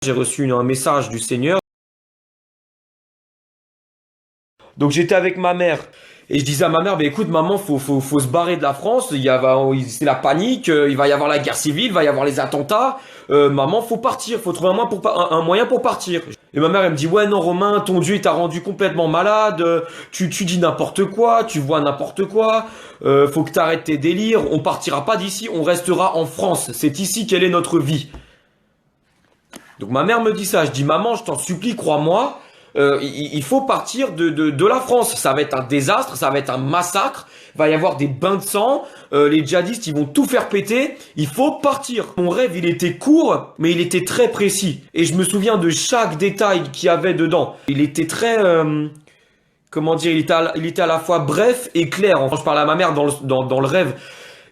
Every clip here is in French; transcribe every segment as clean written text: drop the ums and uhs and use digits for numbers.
J'ai reçu un message du Seigneur. Donc j'étais avec ma mère et je disais à ma mère, bah, écoute maman, faut se barrer de la France, c'est la panique, il va y avoir la guerre civile, il va y avoir les attentats, maman faut partir, faut trouver un moyen pour partir. Et ma mère elle me dit, ouais non Romain, ton Dieu il t'a rendu complètement malade, tu dis n'importe quoi, tu vois n'importe quoi, faut que t'arrêtes tes délires, on partira pas d'ici, on restera en France, c'est ici quelle est notre vie. Donc ma mère me dit ça, je dis maman, je t'en supplie, crois-moi, il faut partir de la France. Ça va être un désastre, ça va être un massacre, il va y avoir des bains de sang, les djihadistes ils vont tout faire péter, il faut partir. Mon rêve il était court, mais il était très précis. Et je me souviens de chaque détail qu'il y avait dedans. Il était très... comment dire, il était à la fois bref et clair. Quand je parlais à ma mère dans le rêve,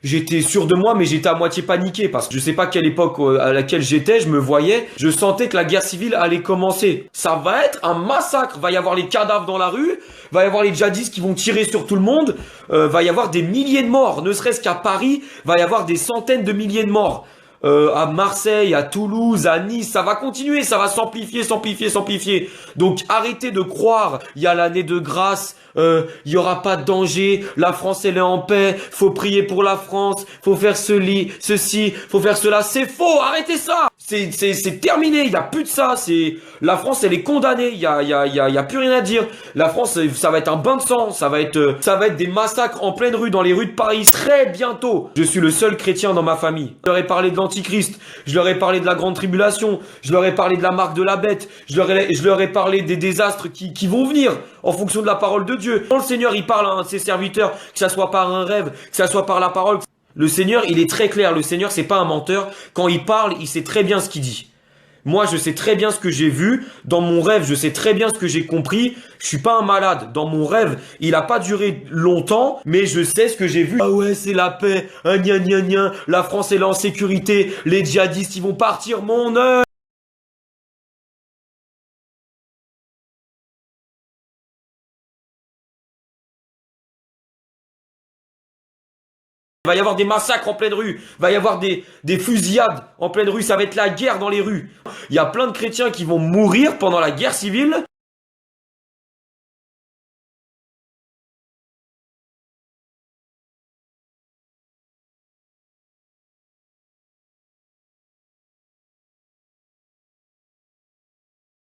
j'étais sûr de moi, mais j'étais à moitié paniqué parce que je sais pas quelle époque à laquelle j'étais, je me voyais, je sentais que la guerre civile allait commencer. Ça va être un massacre, va y avoir les cadavres dans la rue, va y avoir les djihadistes qui vont tirer sur tout le monde, va y avoir des milliers de morts, ne serait-ce qu'à Paris, va y avoir des centaines de milliers de morts. À Marseille, à Toulouse, à Nice, ça va continuer, ça va s'amplifier, s'amplifier, s'amplifier. Donc arrêtez de croire, il y a l'année de grâce, il y aura pas de danger, la France elle est en paix, faut prier pour la France, faut faire ceci, faut faire cela, c'est faux, arrêtez ça. C'est terminé, il y a plus de ça, la France elle est condamnée, il y a plus rien à dire. La France ça va être un bain de sang, ça va être des massacres en pleine rue dans les rues de Paris très bientôt. Je suis le seul chrétien dans ma famille. Je leur ai parlé de l'Antichrist, je leur ai parlé de la grande tribulation, je leur ai parlé de la marque de la bête, je leur ai parlé des désastres qui vont venir en fonction de la parole de Dieu. Quand le Seigneur il parle à un de ses serviteurs, que ça soit par un rêve, que ça soit par la parole, le Seigneur, il est très clair. Le Seigneur, c'est pas un menteur. Quand il parle, il sait très bien ce qu'il dit. Moi, je sais très bien ce que j'ai vu. Dans mon rêve, je sais très bien ce que j'ai compris. Je suis pas un malade. Dans mon rêve, il a pas duré longtemps, mais je sais ce que j'ai vu. Ah ouais, c'est la paix. Gna gna gna. La France est là en sécurité. Les djihadistes, ils vont partir. Mon œil. Il va y avoir des massacres en pleine rue, il va y avoir des fusillades en pleine rue, ça va être la guerre dans les rues. Il y a plein de chrétiens qui vont mourir pendant la guerre civile.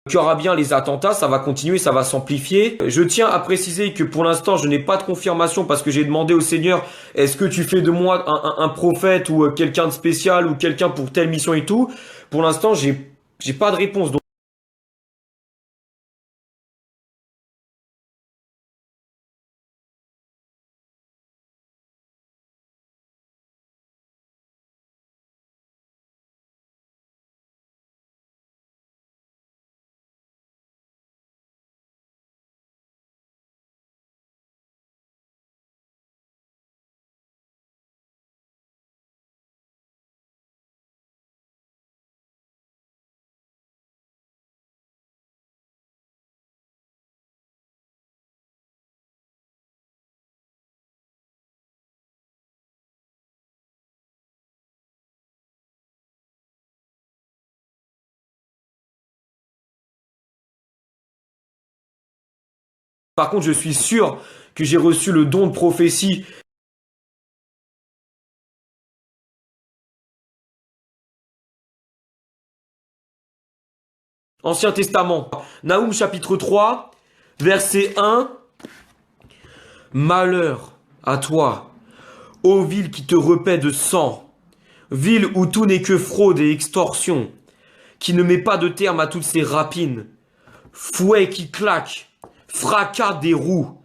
Il y aura bien les attentats, ça va continuer, ça va s'amplifier. Je tiens à préciser que pour l'instant, je n'ai pas de confirmation parce que j'ai demandé au Seigneur, est-ce que tu fais de moi un prophète ou quelqu'un de spécial ou quelqu'un pour telle mission et tout. Pour l'instant, j'ai pas de réponse. Par contre, je suis sûr que j'ai reçu le don de prophétie. Ancien Testament, Naoum chapitre 3, verset 1. Malheur à toi, ô ville qui te repaît de sang, ville où tout n'est que fraude et extorsion, qui ne met pas de terme à toutes ces rapines, fouet qui claque, fracas des roues,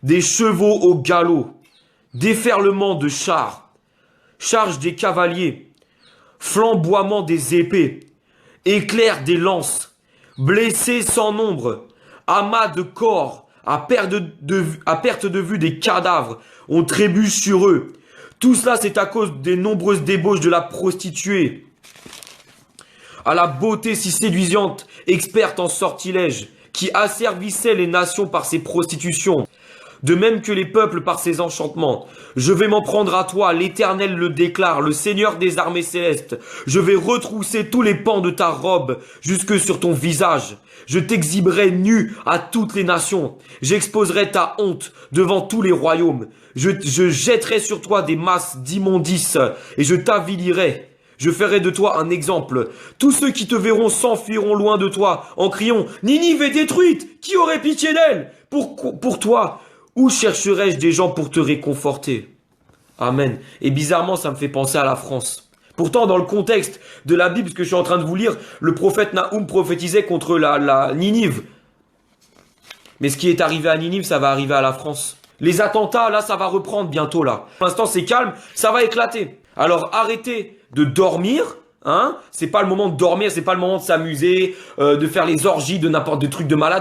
des chevaux au galop, déferlement de chars, charge des cavaliers, flamboiement des épées, éclair des lances, blessés sans nombre, amas de corps, à perte de vue des cadavres, on trébuche sur eux. Tout cela, c'est à cause des nombreuses débauches de la prostituée, à la beauté si séduisante, experte en sortilèges, qui asservissait les nations par ses prostitutions. de même que les peuples par ses enchantements. Je vais m'en prendre à toi, l'Éternel le déclare, le Seigneur des armées célestes. Je vais retrousser tous les pans de ta robe jusque sur ton visage. Je t'exhiberai nu à toutes les nations. J'exposerai ta honte devant tous les royaumes. Je jetterai sur toi des masses d'immondices et je t'avilirai. Je ferai de toi un exemple. Tous ceux qui te verront s'enfuiront loin de toi en criant « Ninive est détruite! Qui aurait pitié d'elle ?» Pour toi, où chercherai-je des gens pour te réconforter? Amen. Et bizarrement, ça me fait penser à la France. Pourtant, dans le contexte de la Bible, ce que je suis en train de vous lire, le prophète Naoum prophétisait contre la Ninive. Mais ce qui est arrivé à Ninive, ça va arriver à la France. Les attentats, là, ça va reprendre bientôt, là. Pour l'instant, c'est calme, ça va éclater. Alors, arrêtez de dormir, hein. C'est pas le moment de dormir, c'est pas le moment de s'amuser, de faire les orgies de n'importe de trucs de malade.